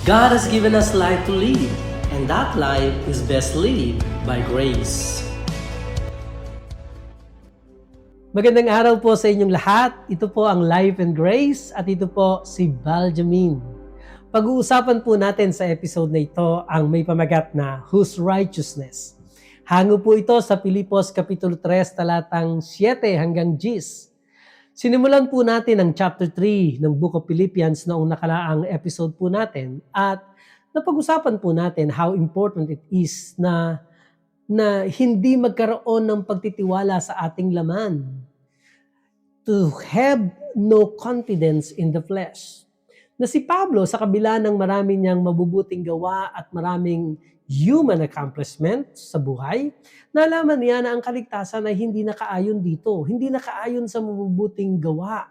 God has given us life to live, and that life is best lived by grace. Magandang araw po sa inyong lahat. Ito po ang Life and Grace at ito po si Baljamin. Pag-uusapan po natin sa episode na ito ang may pamagat na Whose Righteousness. Hango po ito sa Filipos Kapitulo 3, talatang 7 hanggang 10. Sinimulan po natin ang chapter 3 ng Book of Philippians noong nakaraang episode po natin at napag-usapan po natin how important it is na hindi magkaroon ng pagtitiwala sa ating laman. To have no confidence in the flesh. Na si Pablo sa kabila ng marami niyang mabubuting gawa at maraming human accomplishment sa buhay, nalaman niya na ang kaligtasan ay hindi nakaayon dito, hindi nakaayon sa mabubuting gawa.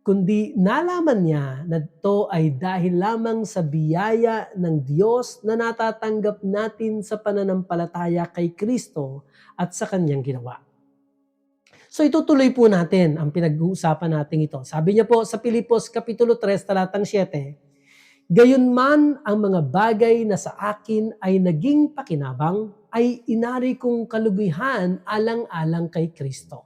Kundi nalaman niya na ito ay dahil lamang sa biyaya ng Diyos na natatanggap natin sa pananampalataya kay Kristo at sa kanyang ginawa. So itutuloy po natin ang pinag-uusapan natin ito. Sabi niya po sa Filipos Kapitulo 3, talatang 7, "Gayunman ang mga bagay na sa akin ay naging pakinabang, ay inari kong kalugihan alang-alang kay Kristo."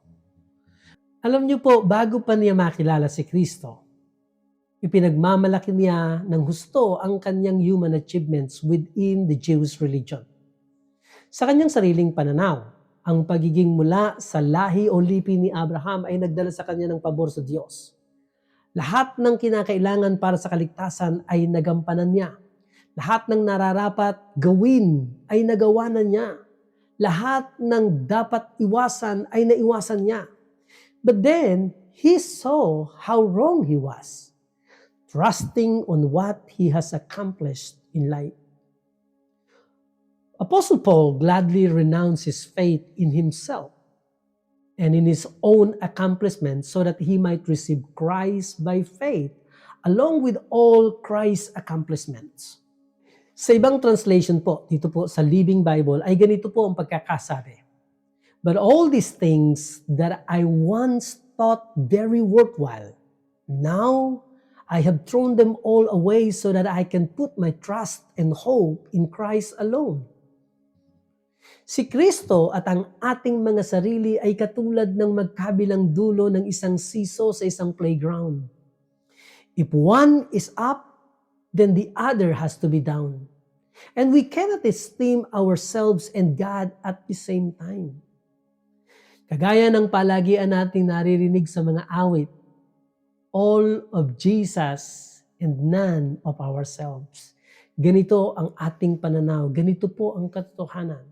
Alam niyo po, bago pa niya makilala si Kristo, ipinagmamalaki niya ng husto ang kanyang human achievements within the Jewish religion. Sa kanyang sariling pananaw, ang pagiging mula sa lahi o lipi ni Abraham ay nagdala sa kanya ng pabor sa Diyos. Lahat ng kinakailangan para sa kaligtasan ay nagampanan niya. Lahat ng nararapat gawin ay nagawa na niya. Lahat ng dapat iwasan ay naiwasan niya. But then, he saw how wrong he was, trusting on what he has accomplished in life. Apostle Paul gladly renounced his faith in himself and in his own accomplishments so that he might receive Christ by faith along with all Christ's accomplishments. Sa ibang translation po, dito po sa Living Bible, ay ganito po ang pagkakasabi. "But all these things that I once thought very worthwhile, now I have thrown them all away so that I can put my trust and hope in Christ alone." Si Kristo at ang ating mga sarili ay katulad ng magkabilang dulo ng isang siso sa isang playground. If one is up, then the other has to be down. And we cannot esteem ourselves and God at the same time. Kagaya ng palagian nating naririnig sa mga awit, all of Jesus and none of ourselves. Ganito ang ating pananaw, ganito po ang katotohanan.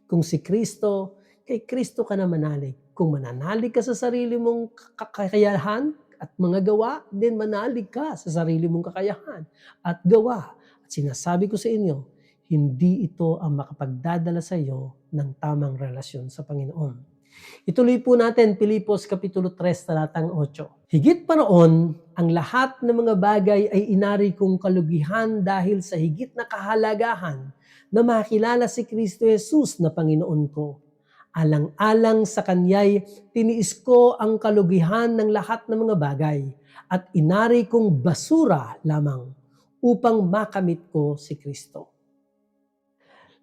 Kung si Kristo, kay Kristo ka na manalig. Kung mananalig ka sa sarili mong kakayahan at mga gawa, then manalig ka sa sarili mong kakayahan at gawa. At sinasabi ko sa inyo, hindi ito ang makapagdadala sa iyo ng tamang relasyon sa Panginoon. Ituloy po natin Filipos Kapitulo 3, talatang 8. "Higit pa roon, ang lahat ng mga bagay ay inari kong kalugihan dahil sa higit na kahalagahan na makilala si Kristo Jesus na Panginoon ko. Alang-alang sa Kanya'y tiniis ko ang kalugihan ng lahat ng mga bagay at inari kong basura lamang upang makamit ko si Kristo."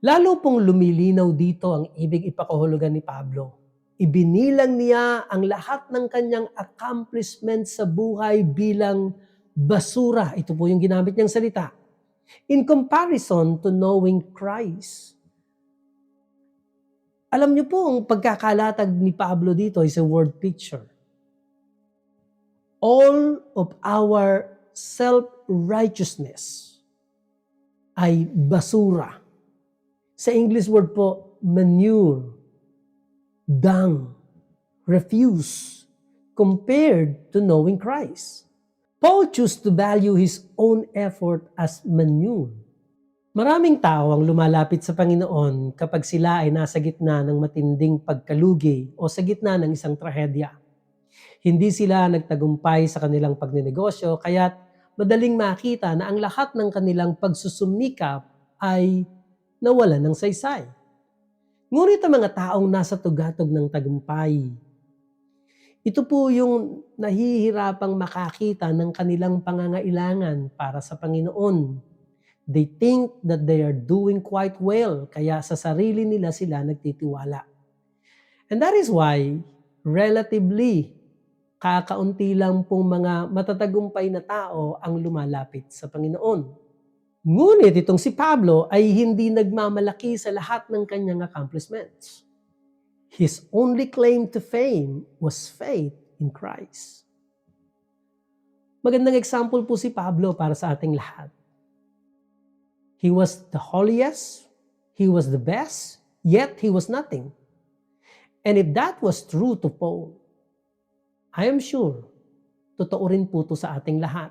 Lalo pong lumilinaw dito ang ibig ipakahulugan ni Pablo. Ibinilang niya ang lahat ng kanyang accomplishments sa buhay bilang basura. Ito po yung ginamit niyang salita. In comparison to knowing Christ. Alam niyo po, ang pagkakalatag ni Pablo dito is a word picture. All of our self-righteousness ay basura. Sa English word po, manure, dung, refuse, compared to knowing Christ. Paul chose to value his own effort as manure. Maraming tao ang lumalapit sa Panginoon kapag sila ay nasa gitna ng matinding pagkalugi o sa gitna ng isang trahedya. Hindi sila nagtagumpay sa kanilang pagnenegosyo, kaya't madaling makita na ang lahat ng kanilang pagsusumikap ay nawalan ng saysay. Ngunit ang mga taong nasa tugatog ng tagumpay, ito po yung nahihirapang makakita ng kanilang pangangailangan para sa Panginoon. They think that they are doing quite well, kaya sa sarili nila sila nagtitiwala. And that is why, relatively, kakaunti lang pong mga matatagumpay na tao ang lumalapit sa Panginoon. Ngunit itong si Pablo ay hindi nagmamalaki sa lahat ng kanyang accomplishments. His only claim to fame was faith in Christ. Magandang example po si Pablo para sa ating lahat. He was the holiest, he was the best, yet he was nothing. And if that was true to Paul, I am sure, totoo rin po ito sa ating lahat.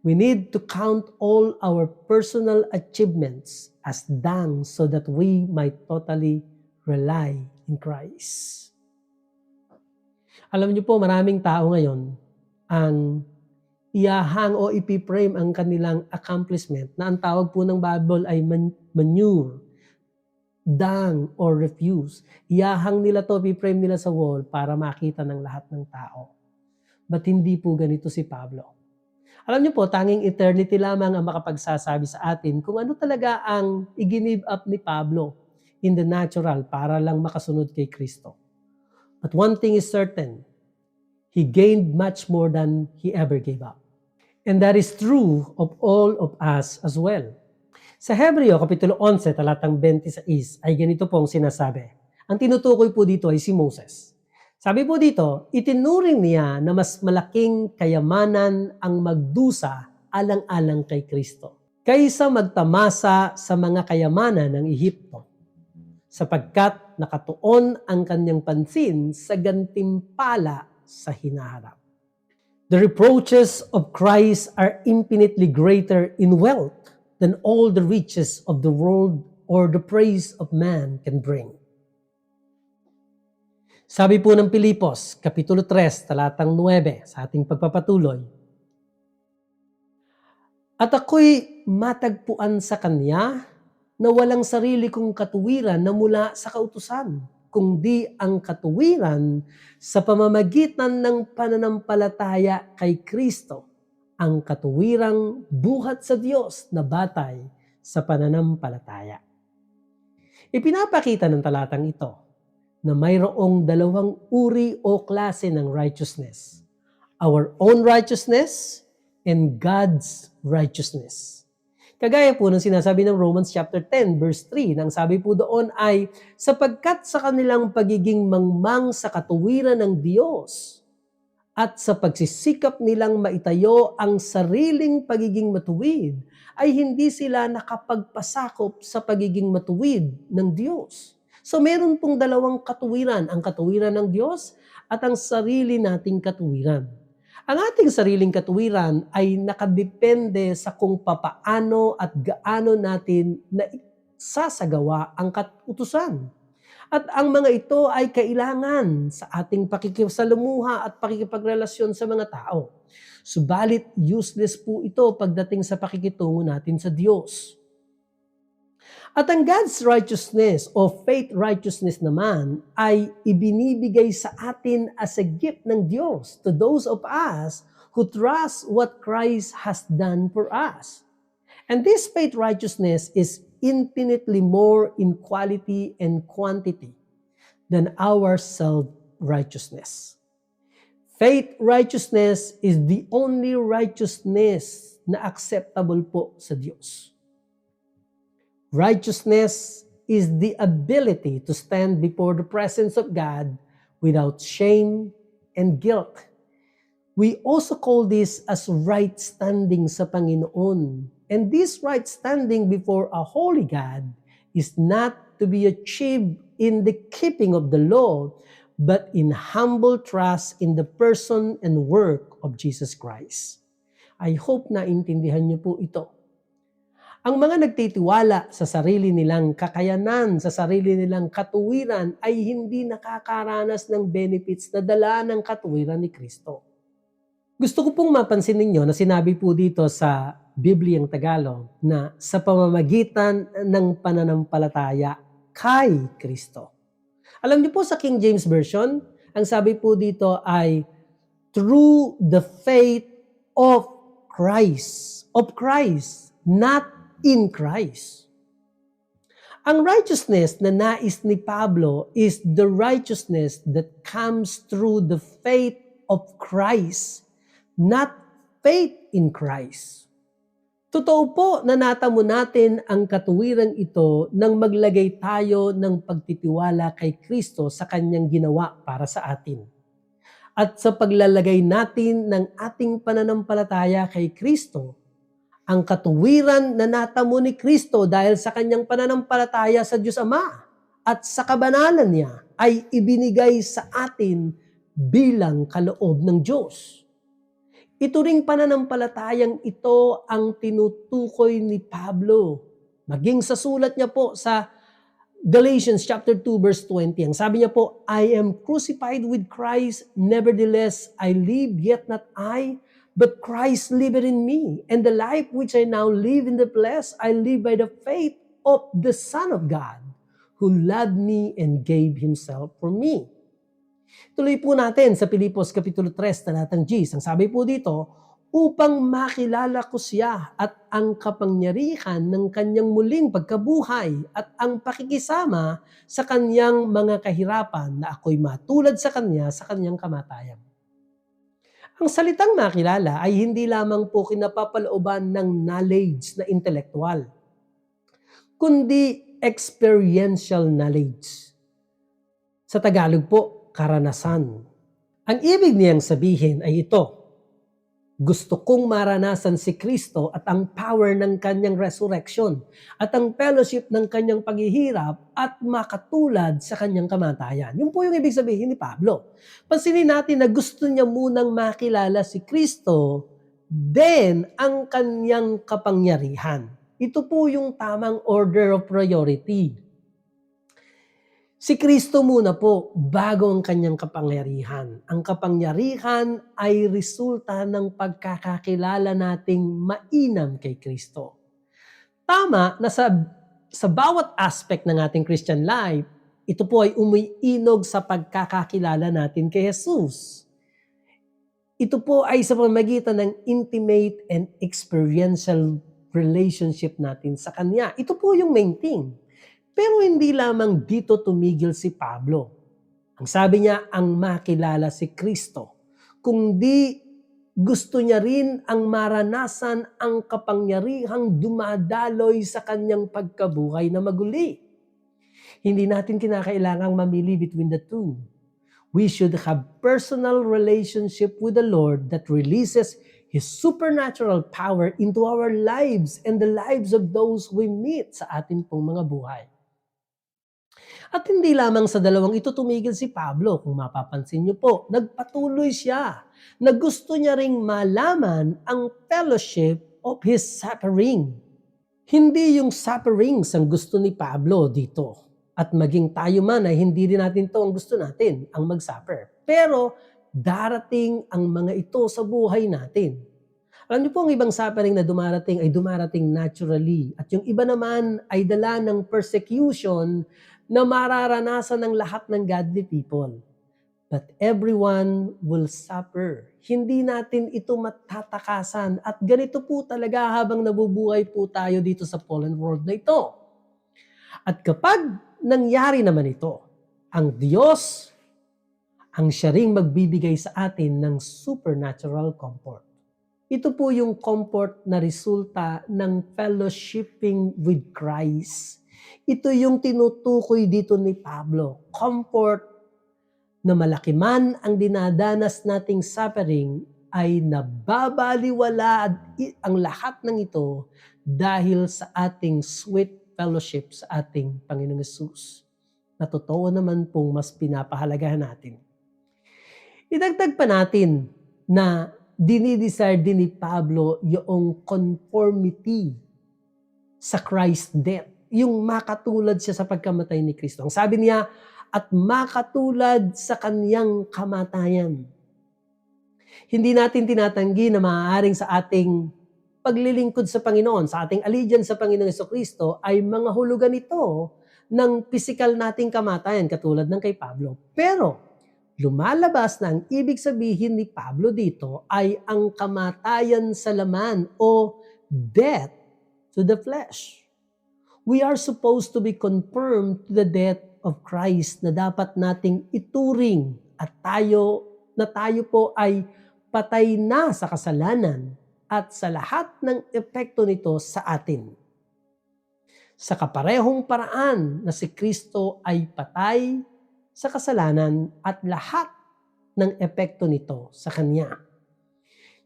We need to count all our personal achievements as dung so that we might totally rely in Christ. Alam niyo po, maraming tao ngayon ang iahang o ipiprame ang kanilang accomplishment na ang tawag po ng Bible ay manure, dung, or refuse. Iahang nila to, ipiprame nila sa wall para makita ng lahat ng tao. But hindi po ganito si Pablo. Alam niyo po, tanging eternity lamang ang makapagsasabi sa atin kung ano talaga ang i-give up ni Pablo in the natural para lang makasunod kay Kristo. But one thing is certain, he gained much more than he ever gave up. And that is true of all of us as well. Sa Hebreo, Kapitulo 11, talatang 26, ay ganito pong sinasabi. Ang tinutukoy po dito ay si Moses. Sabi po dito, itinuring niya na mas malaking kayamanan ang magdusa alang-alang kay Kristo, kaysa magtamasa sa mga kayamanan ng Ehipto, sapagkat nakatuon ang kanyang pansin sa gantimpala sa hinaharap. The reproaches of Christ are infinitely greater in wealth than all the riches of the world or the praise of man can bring. Sabi po ng Pilipos, Kapitulo 3, talatang 9, sa ating pagpapatuloy, at ako'y matagpuan sa Kanya na walang sarili kong katuwiran na mula sa kautusan, kundi ang katuwiran sa pamamagitan ng pananampalataya kay Kristo, ang katuwirang buhat sa Diyos na batay sa pananampalataya. Ipinapakita ng talatang ito na mayroong dalawang uri o klase ng righteousness. Our own righteousness and God's righteousness. Kagaya po ng sinasabi ng Romans chapter 10 verse 3, nang sabi po doon ay, sapagkat sa kanilang pagiging mangmang sa katuwiran ng Diyos at sa pagsisikap nilang maitayo ang sariling pagiging matuwid, ay hindi sila nakapagpasakop sa pagiging matuwid ng Diyos. So meron pong dalawang katuwiran, ang katuwiran ng Diyos at ang sarili nating katuwiran. Ang ating sariling katuwiran ay nakadepende sa kung papaano at gaano natin na sasagawa ang kautusan. At ang mga ito ay kailangan sa ating pakikisalamuha at pakikipagrelasyon sa mga tao. Subalit useless po ito pagdating sa pakikitungo natin sa Diyos. At ang God's righteousness o faith righteousness naman ay ibinibigay sa atin as a gift ng Diyos to those of us who trust what Christ has done for us. And this faith righteousness is infinitely more in quality and quantity than our self-righteousness. Faith righteousness is the only righteousness na acceptable po sa Diyos. Righteousness is the ability to stand before the presence of God without shame and guilt. We also call this as right standing sa Panginoon. And this right standing before a holy God is not to be achieved in the keeping of the law, but in humble trust in the person and work of Jesus Christ. I hope na intindihan niyo po ito. Ang mga nagtitiwala sa sarili nilang kakayanan, sa sarili nilang katuwiran ay hindi nakakaranas ng benefits na dala ng katuwiran ni Kristo. Gusto ko pong mapansin ninyo na sinabi po dito sa Bibliang Tagalog na sa pamamagitan ng pananampalataya kay Kristo. Alam niyo po sa King James Version, ang sabi po dito ay through the faith of Christ, not in Christ. Ang righteousness na nais ni Pablo is the righteousness that comes through the faith of Christ, not faith in Christ. Totoo po na natamo natin ang katuwirang ito nang maglagay tayo ng pagtitiwala kay Kristo sa kanyang ginawa para sa atin. At sa paglalagay natin ng ating pananampalataya kay Kristo, ang katuwiran na natamo ni Kristo dahil sa kanyang pananampalataya sa Diyos Ama at sa kabanalan niya ay ibinigay sa atin bilang kaloob ng Diyos. Ito ring pananampalatayang ito ang tinutukoy ni Pablo. Maging sa sulat niya po sa Galatians chapter 2 verse 20. Ang sabi niya po, I am crucified with Christ, nevertheless I live, yet not I, but Christ liveth in me. And the life which I now live in the flesh, I live by the faith of the Son of God, who loved me and gave Himself for me. Tuloy po natin sa Pilipos Kapitulo 3, talatang G. Ang sabi po dito, upang makilala ko siya at ang kapangyarihan ng kanyang muling pagkabuhay at ang pakikisama sa kanyang mga kahirapan na ako'y matulad sa kanya sa kanyang kamatayan. Ang salitang makilala ay hindi lamang po kinapapalooban ng knowledge na intelektual, kundi experiential knowledge. Sa Tagalog po, karanasan. Ang ibig niyang sabihin ay ito, gusto kong maranasan si Kristo at ang power ng kanyang resurrection at ang fellowship ng kanyang paghihirap at makatulad sa kanyang kamatayan. Yun po yung ibig sabihin ni Pablo. Pansinin natin na gusto niya munang makilala si Kristo, then ang kanyang kapangyarihan. Ito po yung tamang order of priority. Si Kristo muna po bago ang kanyang kapangyarihan. Ang kapangyarihan ay resulta ng pagkakakilala nating mainam kay Kristo. Tama na sa bawat aspect ng ating Christian life, ito po ay umiinog sa pagkakakilala natin kay Jesus. Ito po ay sa pamamagitan ng intimate and experiential relationship natin sa Kanya. Ito po yung main thing. Pero hindi lamang dito tumigil si Pablo. Ang sabi niya, ang makilala si Kristo. Kundi gusto niya rin ang maranasan ang kapangyarihang dumadaloy sa kanyang pagkabuhay na maguli. Hindi natin kinakailangang mamili between the two. We should have personal relationship with the Lord that releases His supernatural power into our lives and the lives of those we meet sa atin pong mga buhay. At hindi lamang sa dalawang ito tumigil si Pablo. Kung mapapansin niyo po, nagpatuloy siya na gusto niya ring malaman ang fellowship of his suffering. Hindi yung sufferings ang gusto ni Pablo dito. At maging tayo man ay hindi rin natin to ang gusto natin, ang mag-suffer. Pero darating ang mga ito sa buhay natin. Alam niyo po, ang ibang suffering na dumarating ay dumarating naturally. At yung iba naman ay dala ng persecution na mararanasan ng lahat ng godly people. But everyone will suffer. Hindi natin ito matatakasan. At ganito po talaga habang nabubuhay po tayo dito sa fallen world na ito. At kapag nangyari naman ito, ang Diyos ang siya ring magbibigay sa atin ng supernatural comfort. Ito po yung comfort na resulta ng fellowshipping with Christ. Ito yung tinutukoy dito ni Pablo. Comfort na malaki man ang dinadanas nating suffering ay nababaliwala ang lahat ng ito dahil sa ating sweet fellowship sa ating Panginoong Hesus. Na totoo naman pong mas pinapahalagahan natin. Idagdag pa natin na dinidesire din ni Pablo yung conformity sa Christ's death. Yung makatulad siya sa pagkamatay ni Kristo. Ang sabi niya, at makatulad sa kanyang kamatayan. Hindi natin tinatanggi na maaaring sa ating paglilingkod sa Panginoon, sa ating allegiance sa Panginoong Jesucristo, ay mga hulugan ito ng physical nating kamatayan, katulad ng kay Pablo. Pero, lumalabas na ang ibig sabihin ni Pablo dito ay ang kamatayan sa laman o death to the flesh. We are supposed to be confirmed to the death of Christ na dapat nating ituring at tayo po ay patay na sa kasalanan at sa lahat ng epekto nito sa atin. Sa kaparehong paraan na si Kristo ay patay sa kasalanan at lahat ng epekto nito sa Kanya.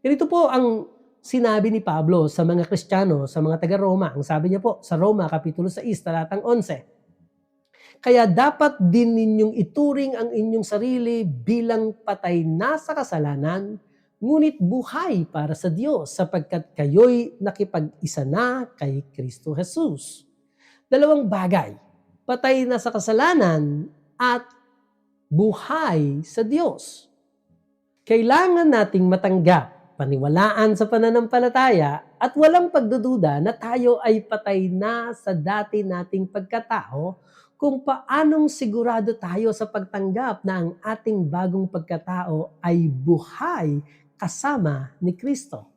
Ganito po ang sinabi ni Pablo sa mga Kristiyano, sa mga taga-Roma. Ang sabi niya po sa Roma, Kapitulo 6, talatang 11. Kaya dapat din ninyong ituring ang inyong sarili bilang patay na sa kasalanan, ngunit buhay para sa Diyos sapagkat kayo'y nakipag-isa na kay Kristo Jesus. Dalawang bagay, patay na sa kasalanan at buhay sa Diyos. Kailangan nating matanggap, paniwalaan sa pananampalataya at walang pagdududa na tayo ay patay na sa dati nating pagkatao kung paanong sigurado tayo sa pagtanggap na ang ating bagong pagkatao ay buhay kasama ni Kristo.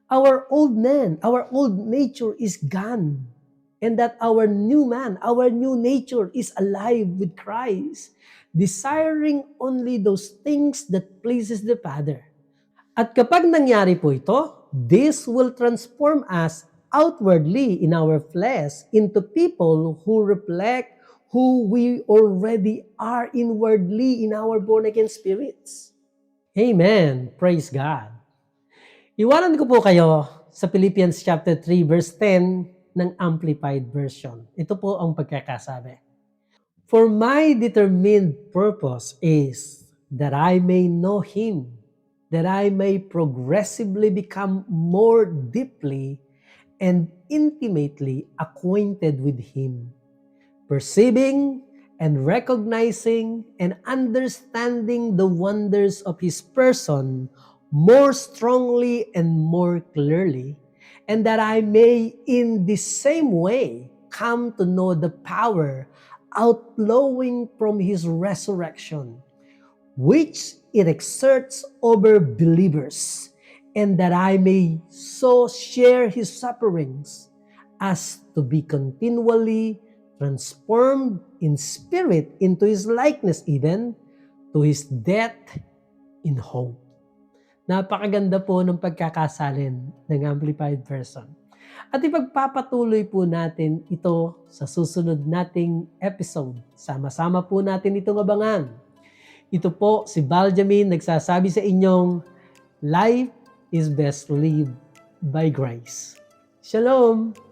Our old man, our old nature is gone, and that our new man, our new nature is alive with Christ, desiring only those things that pleases the Father. At kapag nangyari po ito, this will transform us outwardly in our flesh into people who reflect who we already are inwardly in our born-again spirits. Amen. Praise God. Iwanan ko po kayo sa Philippians chapter 3 verse 10 ng Amplified Version. Ito po ang pagkakasabi. For my determined purpose is that I may know Him, that I may progressively become more deeply and intimately acquainted with Him, perceiving and recognizing and understanding the wonders of His person more strongly and more clearly, and that I may in the same way come to know the power outflowing from His resurrection, which it exerts over believers, and that I may so share His sufferings as to be continually transformed in spirit into His likeness, even to His death in hope. Napakaganda po ng pagkakasalin ng Amplified Version. At ipagpapatuloy po natin ito sa susunod nating episode. Sama-sama po natin itong abangan. Ito po si Baljamin nagsasabi sa inyong, life is best lived by grace. Shalom!